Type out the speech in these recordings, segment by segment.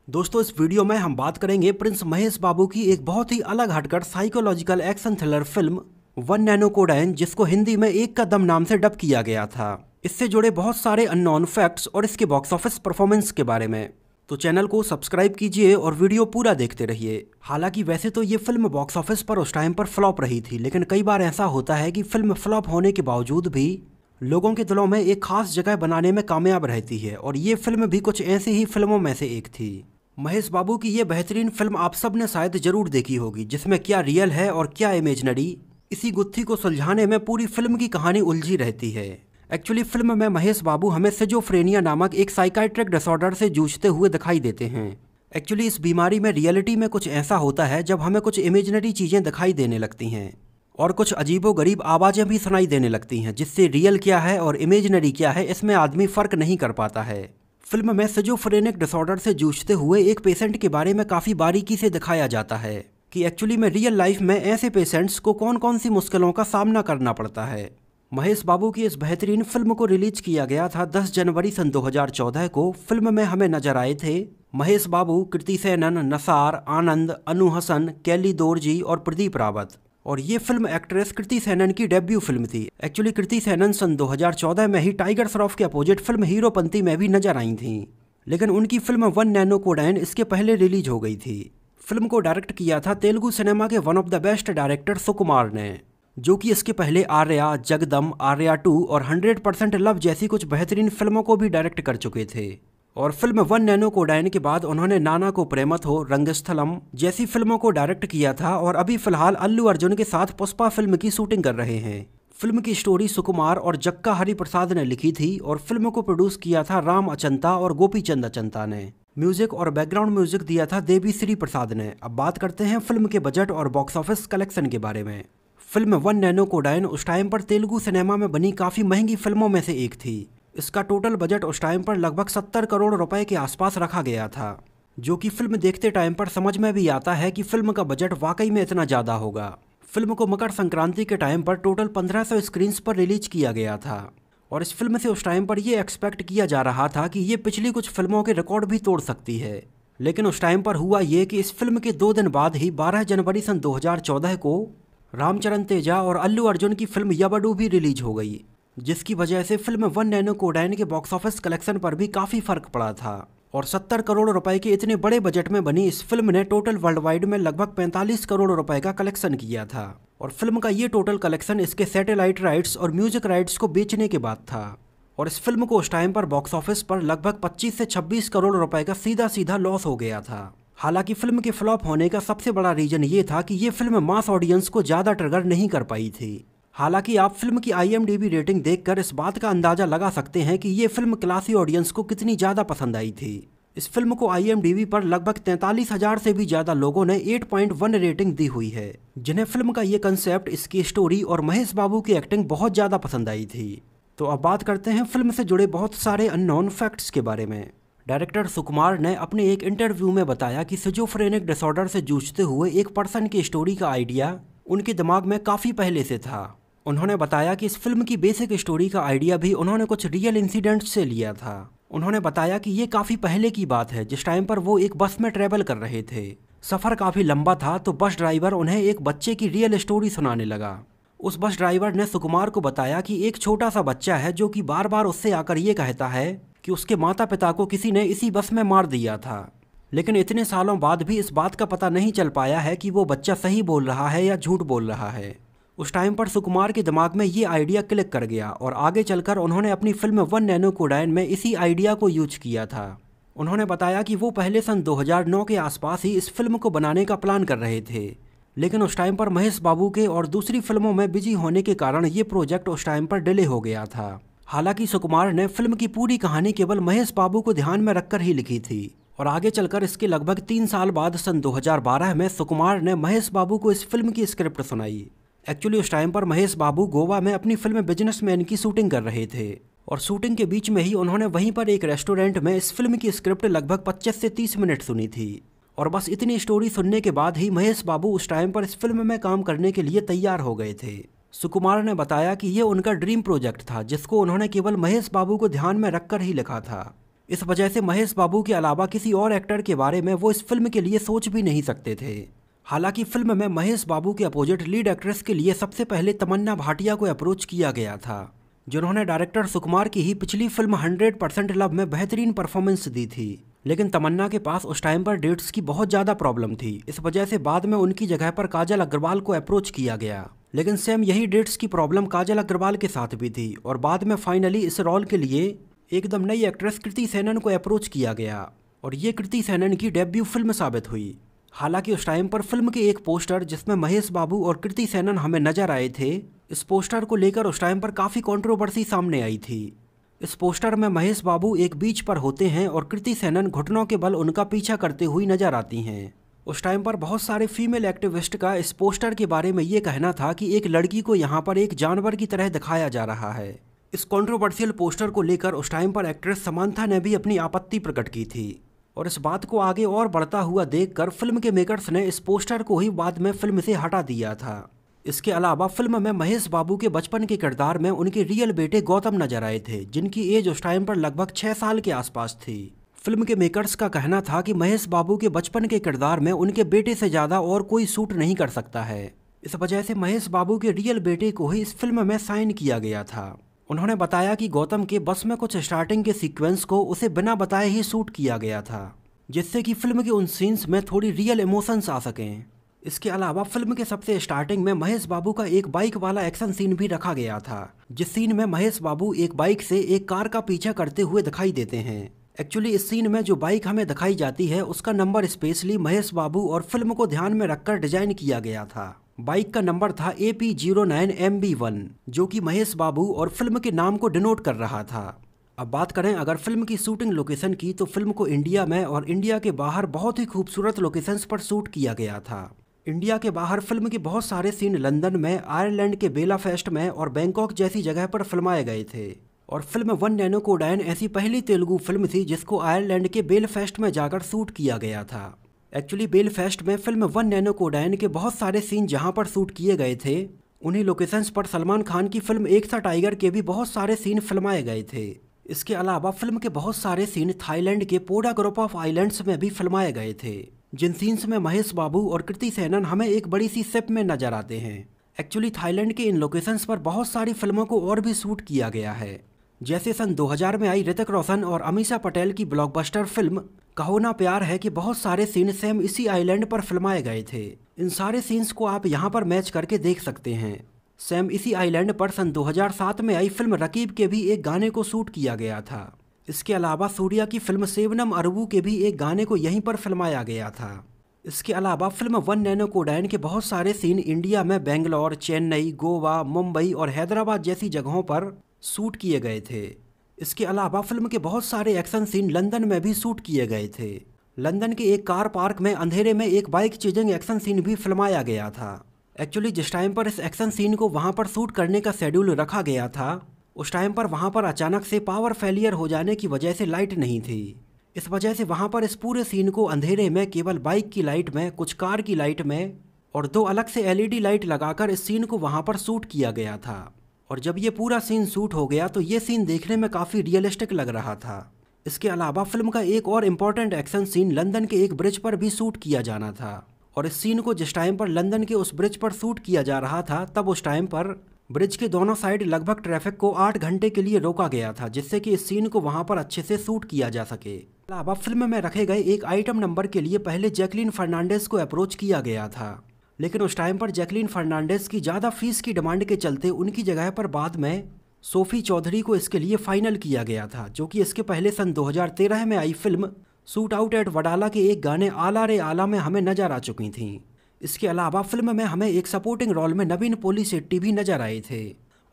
दोस्तों, इस वीडियो में हम बात करेंगे प्रिंस महेश बाबू की एक बहुत ही अलग हटकर psychological action thriller film one Nenokkadine, जिसको हिंदी में एक का दम नाम से डब किया गया था। इससे जुड़े बहुत सारे अननोन फैक्ट्स और इसके बॉक्स ऑफिस परफॉर्मेंस के बारे में। तो चैनल को सब्सक्राइब कीजिए और वीडियो पूरा देखते रहिए। हालांकि वैसे तो ये फिल्म बॉक्स ऑफिस पर उस टाइम पर फ्लॉप रही थी, लेकिन कई बार ऐसा होता है कि फिल्म फ्लॉप होने के बावजूद भी लोगों के दिलों में एक खास जगह बनाने में कामयाब रहती है, और ये फिल्म भी कुछ ऐसी ही फिल्मों में से एक थी। महेश बाबू की ये बेहतरीन फिल्म आप सब ने शायद जरूर देखी होगी, जिसमें क्या रियल है और क्या इमेजिनरी, इसी गुत्थी को सुलझाने में पूरी फिल्म की कहानी उलझी रहती है। एक्चुअली फिल्म में महेश बाबू हमें सिजोफ्रेनिया नामक एक साइकाइट्रिक डिसऑर्डर से जूझते हुए दिखाई देते हैं। एक्चुअली इस बीमारी में रियलिटी में कुछ ऐसा होता है जब हमें कुछ इमेजिनरी चीज़ें दिखाई देने लगती हैं और कुछ अजीबोगरीब आवाज़ें भी सुनाई देने लगती हैं, जिससे रियल क्या है और इमेजिनरी क्या है इसमें आदमी फ़र्क नहीं कर पाता है। फिल्म में सिजोफ्रेनिक डिसऑर्डर से जूझते हुए एक पेशेंट के बारे में काफ़ी बारीकी से दिखाया जाता है कि एक्चुअली में रियल लाइफ में ऐसे पेशेंट्स को कौन कौन सी मुश्किलों का सामना करना पड़ता है। महेश बाबू की इस बेहतरीन फिल्म को रिलीज किया गया था 10 जनवरी सन 2014 को। फिल्म में हमें नजर आए थे महेश बाबू, कृति सेनन, नसार, आनंद, अनु हसन, कैली दोरजी और प्रदीप रावत। और ये फिल्म एक्ट्रेस कृति सेनन की डेब्यू फिल्म थी। एक्चुअली कृति सेनन सन 2014 में ही टाइगर श्रॉफ के अपोजिट फिल्म हीरोपंती में भी नजर आई थी, लेकिन उनकी फिल्म वन नैनो कोडाइन इसके पहले रिलीज हो गई थी। फिल्म को डायरेक्ट किया था तेलुगु सिनेमा के one of the best director Sukumar ने, जो कि इसके पहले आर्या, जगदम, आर्या 2 और 100% लव जैसी कुछ बेहतरीन फिल्मों को भी डायरेक्ट कर चुके थे। और फिल्म वन नैनो कोडाइन के बाद उन्होंने नाना को प्रेमत हो, रंगस्थलम जैसी फिल्मों को डायरेक्ट किया था, और अभी फिलहाल अल्लू अर्जुन के साथ पुष्पा फिल्म की शूटिंग कर रहे हैं। फिल्म की स्टोरी सुकुमार और जक्का हरिप्रसाद ने लिखी थी और फिल्म को प्रोड्यूस किया था राम अचंता और गोपी चंद अचंता ने। म्यूजिक और बैकग्राउंड म्यूजिक दिया था देवी श्री प्रसाद ने। अब बात करते हैं फिल्म के बजट और बॉक्स ऑफिस कलेक्शन के बारे में। फिल्म वन नैनो कोडाइन उस टाइम पर तेलुगु सिनेमा में बनी काफ़ी महंगी फिल्मों में से एक थी। इसका टोटल बजट उस टाइम पर लगभग 70 करोड़ रुपए के आसपास रखा गया था, जो कि फिल्म देखते टाइम पर समझ में भी आता है कि फिल्म का बजट वाकई में इतना ज़्यादा होगा। फिल्म को मकर संक्रांति के टाइम पर टोटल 1500 स्क्रीन्स पर रिलीज किया गया था, और इस फिल्म से उस टाइम पर यह एक्सपेक्ट किया जा रहा था कि ये पिछली कुछ फिल्मों के रिकॉर्ड भी तोड़ सकती है। लेकिन उस टाइम पर हुआ ये कि इस फिल्म के 2 दिन बाद ही 12 जनवरी सन 2014 को रामचरण तेजा और अल्लू अर्जुन की फिल्म यबडू भी रिलीज हो गई, जिसकी वजह से फिल्म वन नैनो कोडाइन के बॉक्स ऑफिस कलेक्शन पर भी काफ़ी फर्क पड़ा था। और 70 करोड़ रुपए के इतने बड़े बजट में बनी इस फिल्म ने टोटल वर्ल्ड वाइड में लगभग 45 करोड़ रुपए का कलेक्शन किया था। और फिल्म का ये टोटल कलेक्शन इसके सैटेलाइट राइट्स और म्यूजिक राइट्स को बेचने के बाद था। और इस फिल्म को उस टाइम पर बॉक्स ऑफिस पर लगभग 25 से 26 करोड़ रुपए का सीधा सीधा लॉस हो गया था। हालांकि फिल्म के फ्लॉप होने का सबसे बड़ा रीजन ये था कि ये फिल्म मास ऑडियंस को ज़्यादा ट्रिगर नहीं कर पाई थी। हालांकि आप फिल्म की IMDb रेटिंग देखकर इस बात का अंदाजा लगा सकते हैं कि ये फिल्म क्लासी ऑडियंस को कितनी ज़्यादा पसंद आई थी। इस फिल्म को IMDb पर लगभग 43,000 से भी ज़्यादा लोगों ने 8.1 रेटिंग दी हुई है, जिन्हें फिल्म का ये कंसेप्ट, इसकी स्टोरी और महेश बाबू की एक्टिंग बहुत ज़्यादा पसंद आई थी। तो अब बात करते हैं फिल्म से जुड़े बहुत सारे अननोन फैक्ट्स के बारे में। डायरेक्टर सुकुमार ने अपने एक इंटरव्यू में बताया कि सिजोफ्रेनिक डिसऑर्डर से जूझते हुए एक पर्सन की स्टोरी का आइडिया उनके दिमाग में काफ़ी पहले से था। उन्होंने बताया कि इस फिल्म की बेसिक स्टोरी का आइडिया भी उन्होंने कुछ रियल इंसिडेंट्स से लिया था। उन्होंने बताया कि ये काफ़ी पहले की बात है, जिस टाइम पर वो एक बस में ट्रैवल कर रहे थे। सफ़र काफ़ी लंबा था, तो बस ड्राइवर उन्हें एक बच्चे की रियल स्टोरी सुनाने लगा। उस बस ड्राइवर ने सुकुमार को बताया कि एक छोटा सा बच्चा है जो कि बार बार उससे आकर ये कहता है कि उसके माता पिता को किसी ने इसी बस में मार दिया था। लेकिन इतने सालों बाद भी इस बात का पता नहीं चल पाया है कि वो बच्चा सही बोल रहा है या झूठ बोल रहा है। उस टाइम पर सुकुमार के दिमाग में ये आइडिया क्लिक कर गया, और आगे चलकर उन्होंने अपनी फिल्म वन नैनो कोडाइन में इसी आइडिया को यूज किया था। उन्होंने बताया कि वो पहले सन 2009 के आसपास ही इस फिल्म को बनाने का प्लान कर रहे थे, लेकिन उस टाइम पर महेश बाबू के और दूसरी फिल्मों में बिजी होने के कारण ये प्रोजेक्ट उस टाइम पर डिले हो गया था। हालांकि सुकुमार ने फिल्म की पूरी कहानी केवल महेश बाबू को ध्यान में रखकर ही लिखी थी, और आगे चलकर इसके लगभग 3 साल बाद सन 2012 में सुकुमार ने महेश बाबू को इस फिल्म की स्क्रिप्ट सुनाई। एक्चुअली उस टाइम पर महेश बाबू गोवा में अपनी फिल्म बिजनेसमैन की शूटिंग कर रहे थे, और शूटिंग के बीच में ही उन्होंने वहीं पर एक रेस्टोरेंट में इस फिल्म की स्क्रिप्ट लगभग 25 से 30 मिनट सुनी थी। और बस इतनी स्टोरी सुनने के बाद ही महेश बाबू उस टाइम पर इस फिल्म में काम करने के लिए तैयार हो गए थे। सुकुमार ने बताया कि ये उनका ड्रीम प्रोजेक्ट था, जिसको उन्होंने केवल महेश बाबू को ध्यान में रखकर ही लिखा था। इस वजह से महेश बाबू के अलावा किसी और एक्टर के बारे में वो इस फिल्म के लिए सोच भी नहीं सकते थे। हालांकि फिल्म में महेश बाबू के अपोजिट लीड एक्ट्रेस के लिए सबसे पहले तमन्ना भाटिया को अप्रोच किया गया था, जिन्होंने डायरेक्टर सुकुमार की ही पिछली फिल्म 100% लव में बेहतरीन परफॉर्मेंस दी थी। लेकिन तमन्ना के पास उस टाइम पर डेट्स की बहुत ज़्यादा प्रॉब्लम थी, इस वजह से बाद में उनकी जगह पर काजल अग्रवाल को अप्रोच किया गया। लेकिन सेम यही डेट्स की प्रॉब्लम काजल अग्रवाल के साथ भी थी और बाद में फाइनली इस रोल के लिए एकदम नई एक्ट्रेस कृति सेनन को अप्रोच किया गया और ये कृति सेनन की डेब्यू फिल्म साबित हुई। हालांकि उस टाइम पर फिल्म के एक पोस्टर जिसमें महेश बाबू और कृति सेनन हमें नजर आए थे, इस पोस्टर को लेकर उस टाइम पर काफ़ी कंट्रोवर्सी सामने आई थी। इस पोस्टर में महेश बाबू एक बीच पर होते हैं और कृति सेनन घुटनों के बल उनका पीछा करते हुई नजर आती हैं। उस टाइम पर बहुत सारे फीमेल एक्टिविस्ट का इस पोस्टर के बारे में ये कहना था कि एक लड़की को यहाँ पर एक जानवर की तरह दिखाया जा रहा है। इस कंट्रोवर्शियल पोस्टर को लेकर उस टाइम पर एक्ट्रेस समांथा ने भी अपनी आपत्ति प्रकट की थी और इस बात को आगे और बढ़ता हुआ देखकर फिल्म के मेकर्स ने इस पोस्टर को ही बाद में फिल्म से हटा दिया था। इसके अलावा फिल्म में महेश बाबू के बचपन के किरदार में उनके रियल बेटे गौतम नजर आए थे, जिनकी एज उस टाइम पर लगभग 6 साल के आसपास थी। फिल्म के मेकर्स का कहना था कि महेश बाबू के बचपन के किरदार में उनके बेटे से ज़्यादा और कोई सूट नहीं कर सकता है। इस वजह से महेश बाबू के रियल बेटे को ही इस फिल्म में साइन किया गया था। उन्होंने बताया कि गौतम के बस में कुछ स्टार्टिंग के सीक्वेंस को उसे बिना बताए ही शूट किया गया था, जिससे कि फिल्म के उन सीन्स में थोड़ी रियल इमोशंस आ सकें। इसके अलावा फिल्म के सबसे स्टार्टिंग में महेश बाबू का एक बाइक वाला एक्शन सीन भी रखा गया था, जिस सीन में महेश बाबू एक बाइक से एक कार का पीछा करते हुए दिखाई देते हैं। एक्चुअली इस सीन में जो बाइक हमें दिखाई जाती है उसका नंबर स्पेशली महेश बाबू और फिल्म को ध्यान में रखकर डिजाइन किया गया था। बाइक का नंबर था AP09MB1, जो कि महेश बाबू और फिल्म के नाम को डिनोट कर रहा था। अब बात करें अगर फिल्म की शूटिंग लोकेशन की, तो फिल्म को इंडिया में और इंडिया के बाहर बहुत ही खूबसूरत लोकेशंस पर शूट किया गया था। इंडिया के बाहर फिल्म के बहुत सारे सीन लंदन में, आयरलैंड के बेलाफेस्ट में और बैंकॉक जैसी जगह पर फिल्माए गए थे। और फिल्म 1 नैनो कोडाइन ऐसी पहली तेलुगु फिल्म थी जिसको आयरलैंड के बेलफेस्ट में जाकर शूट किया गया था। एक्चुअली बेलफेस्ट में फिल्म 1 नैनो कोडाइन के बहुत सारे सीन जहां पर शूट किए गए थे, उन्हीं लोकेशंस पर सलमान खान की फिल्म एक था टाइगर के भी बहुत सारे सीन फिल्माए गए थे। इसके अलावा फिल्म के बहुत सारे सीन थाईलैंड के पोडा ग्रुप ऑफ आइलैंड्स में भी फिल्माए गए थे, जिन सीन्स में महेश बाबू और कृति सेनन हमें एक बड़ी सी शिप में नजर आते हैं। एक्चुअली थाईलैंड के इन लोकेशंस पर बहुत सारी फिल्मों को और भी शूट किया गया है, जैसे सन 2000 में आई ऋतिक रोशन और अमीषा पटेल की ब्लॉकबस्टर फिल्म कहो ना प्यार है कि बहुत सारे सीन सेम इसी आइलैंड पर फिल्माए गए थे। इन सारे सीन्स को आप यहाँ पर मैच करके देख सकते हैं। सेम इसी आइलैंड पर सन 2007 में आई फिल्म रकीब के भी एक गाने को शूट किया गया था। इसके अलावा सूर्या की फिल्म सेवनम अरबू के भी एक गाने को यहीं पर फिल्माया गया था। इसके अलावा फिल्म 1 नैनो कोडाइन के बहुत सारे सीन इंडिया में बेंगलोर, चेन्नई, गोवा, मुंबई और हैदराबाद जैसी जगहों पर शूट किए गए थे। इसके अलावा फिल्म के बहुत सारे एक्शन सीन लंदन में भी शूट किए गए थे। लंदन के एक कार पार्क में अंधेरे में एक बाइक चेजिंग एक्शन सीन भी फिल्माया गया था। एक्चुअली जिस टाइम पर इस एक्शन सीन को वहां पर शूट करने का शेड्यूल रखा गया था, उस टाइम पर वहां पर अचानक से पावर फेलियर हो जाने की वजह से लाइट नहीं थी। इस वजह से वहां पर इस पूरे सीन को अंधेरे में केवल बाइक की लाइट में, कुछ कार की लाइट में और 2 अलग से LED लाइट लगाकर इस सीन को वहां पर शूट किया गया था। और जब ये पूरा सीन शूट हो गया तो ये सीन देखने में काफ़ी रियलिस्टिक लग रहा था। इसके अलावा फिल्म का एक और इम्पॉर्टेंट एक्शन सीन लंदन के एक ब्रिज पर भी शूट किया जाना था। और इस सीन को जिस टाइम पर लंदन के उस ब्रिज पर शूट किया जा रहा था, तब उस टाइम पर ब्रिज के दोनों साइड लगभग ट्रैफिक को 8 घंटे के लिए रोका गया था, जिससे कि इस सीन को वहां पर अच्छे से शूट किया जा सके। अलावा फिल्म में रखे गए एक आइटम नंबर के लिए पहले जैकलीन फर्नांडिस को अप्रोच किया गया था, लेकिन उस टाइम पर जैकलीन फर्नांडिस की ज़्यादा फीस की डिमांड के चलते उनकी जगह पर बाद में सोफी चौधरी को इसके लिए फाइनल किया गया था, जो कि इसके पहले सन 2013 में आई film shootout at Wadala के एक गाने आला रे आला में हमें नजर आ चुकी थी। इसके अलावा फिल्म में हमें एक सपोर्टिंग रोल में नवीन पोलिशेट्टी भी नजर आए थे।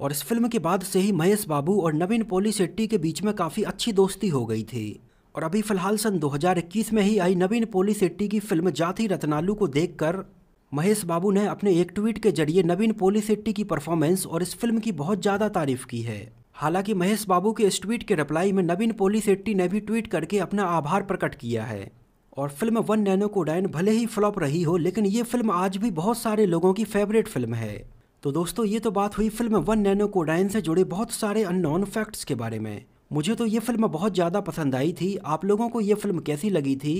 और इस फिल्म के बाद से ही महेश बाबू और नवीन पोलिशेट्टी के बीच में काफ़ी अच्छी दोस्ती हो गई थी। और अभी फिलहाल सन 2021 में ही आई नवीन पोलिशेट्टी की फिल्म जाति रत्नालू को देखकर महेश बाबू ने अपने एक ट्वीट के जरिए नवीन पोलिशेट्टी की परफॉर्मेंस और इस फिल्म की बहुत ज़्यादा तारीफ की है। हालांकि महेश बाबू के इस ट्वीट के रिप्लाई में नवीन पोलिशेट्टी ने भी ट्वीट करके अपना आभार प्रकट किया है। और फिल्म 1 नैनो कोडाइन भले ही फ्लॉप रही हो, लेकिन ये फिल्म आज भी बहुत सारे लोगों की फेवरेट फिल्म है। तो दोस्तों, ये तो बात हुई फिल्म 1 नैनो कोडाइन से जुड़े बहुत सारे अननोन फैक्ट्स के बारे में। मुझे तो ये फिल्म बहुत ज़्यादा पसंद आई थी। आप लोगों को ये फिल्म कैसी लगी थी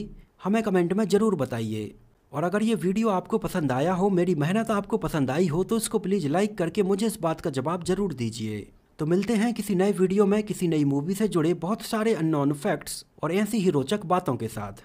हमें कमेंट में ज़रूर बताइए। और अगर ये वीडियो आपको पसंद आया हो, मेरी मेहनत आपको पसंद आई हो, तो इसको प्लीज़ लाइक करके मुझे इस बात का जवाब ज़रूर दीजिए। तो मिलते हैं किसी नए वीडियो में किसी नई मूवी से जुड़े बहुत सारे अननोन फैक्ट्स और ऐसी ही रोचक बातों के साथ।